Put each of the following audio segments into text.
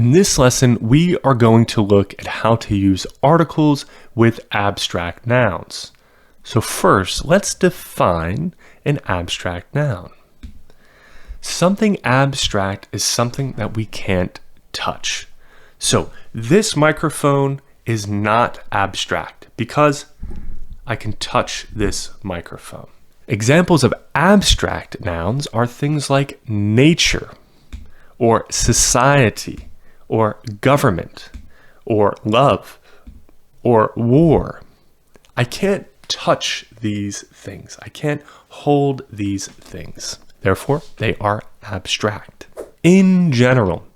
In this lesson, we are going to look at how to use articles with abstract nouns. So first, let's define an abstract noun. Something abstract is something that we can't touch. So this microphone is not abstract because I can touch this microphone. Examples of abstract nouns are things like nature, or society, or government, or love, or war. I can't touch these things. I can't hold these things. Therefore, they are abstract. In general,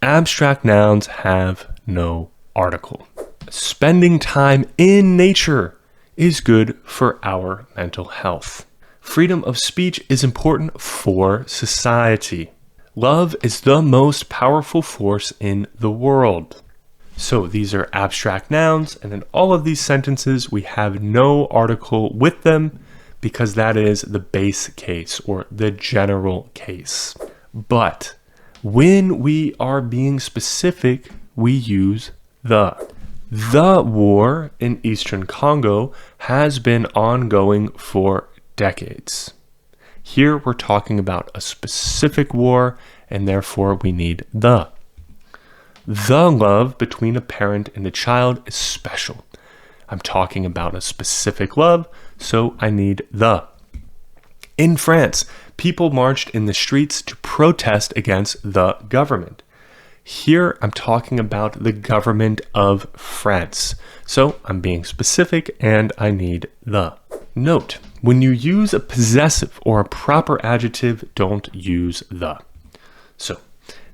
abstract nouns have no article. Spending time in nature is good for our mental health. Freedom of speech is important for society. Love is the most powerful force in the world. So these are abstract nouns, and in all of these sentences, we have no article with them because that is the base case or the general case. But when we are being specific, we use the. The war in Eastern Congo has been ongoing for decades. Here we're talking about a specific war, and therefore we need the. The love between a parent and a child is special. I'm talking about a specific love, so I need the. In France, people marched in the streets to protest against the government. Here I'm talking about the government of France. So I'm being specific and I need the. Note, when you use a possessive or a proper adjective, don't use the. So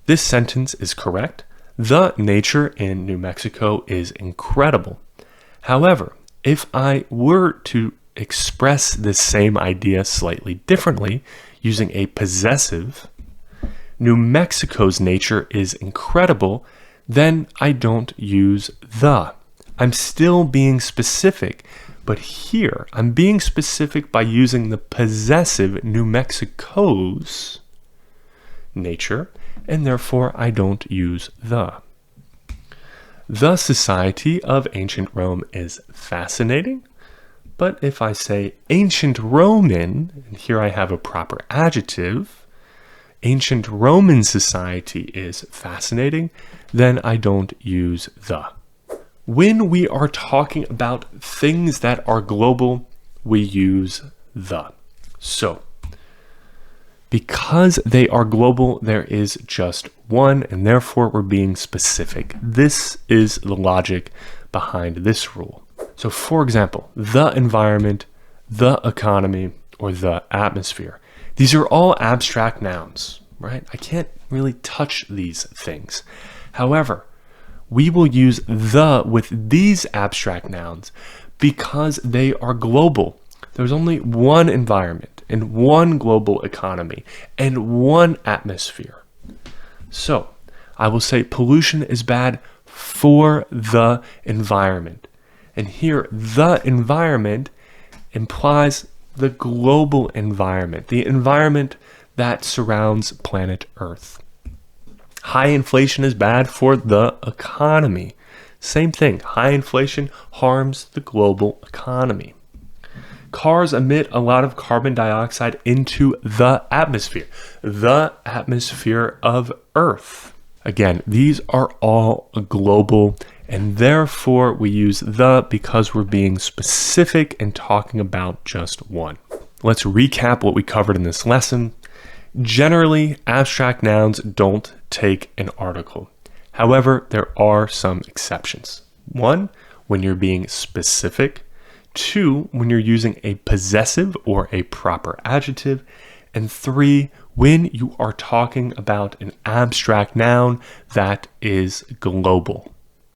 this sentence is correct. The nature in New Mexico is incredible. However, if I were to express this same idea slightly differently using a possessive, New Mexico's nature is incredible, then I don't use the. I'm still being specific, but here I'm being specific by using the possessive New Mexico's nature, and therefore I don't use the. The society of ancient Rome is fascinating, but if I say ancient Roman, and here I have a proper adjective, ancient Roman society is fascinating, then I don't use the. When we are talking about things that are global, we use the. So, because they are global, there is just one, and therefore we're being specific. This is the logic behind this rule. So, for example, the environment, the economy, or the atmosphere. These are all abstract nouns, right? I can't really touch these things. However, we will use the with these abstract nouns because they are global. There's only one environment and one global economy and one atmosphere. So I will say pollution is bad for the environment. And here, the environment implies the global environment, the environment that surrounds planet Earth. High inflation is bad for the economy. Same thing, high inflation harms the global economy. Cars emit a lot of carbon dioxide into the atmosphere of Earth. Again, these are all global, and therefore we use the because we're being specific and talking about just one. Let's recap what we covered in this lesson. Generally, abstract nouns don't take an article. However, there are some exceptions. 1, when you're being specific. 2, when you're using a possessive or a proper adjective. And 3, when you are talking about an abstract noun that is global.